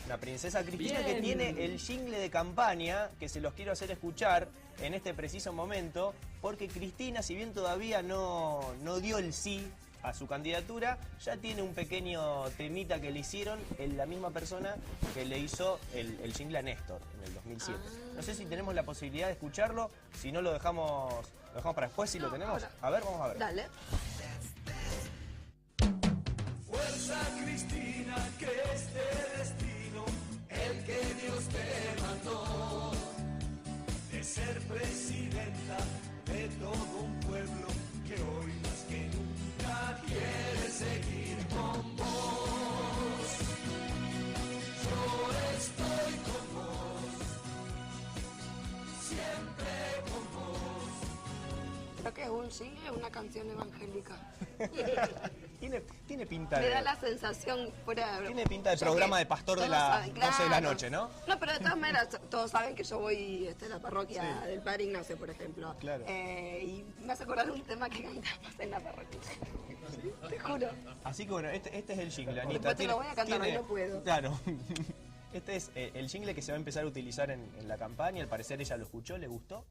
Una princesa Cristina Bien. que tiene el jingle de campaña, que se los quiero hacer escuchar en este preciso momento, porque Cristina, si bien todavía no dio el sí a su candidatura, ya tiene un pequeño temita que le hicieron en la misma persona que le hizo el jingle a Néstor en el 2007. No sé si tenemos la posibilidad de escucharlo, si no lo dejamos para después, si lo tenemos. Ahora. A ver, vamos a ver. Dale. Fuerza Cristina, que este destino, el que Dios te mandó, de ser presidenta de todo un pueblo que hoy más que nunca quiere seguir con vos. Yo estoy con vos, siempre con vos. Creo que es un jingle, una canción evangélica. Tiene pinta Me de... da la sensación fuera de... Tiene pinta de ya programa que de pastor de todos las saben, 12 de la claro. noche, ¿no? No, pero de todas maneras, todos saben que yo voy a la parroquia del Padre Ignacio, por ejemplo. Claro. Y me hace acordar un tema que cantamos en la parroquia. Te juro. Así que bueno, este es el jingle, Anita. Después te lo voy a cantar, hoy no puedo. Claro. Este es el jingle que se va a empezar a utilizar en la campaña. Al parecer ella lo escuchó, le gustó.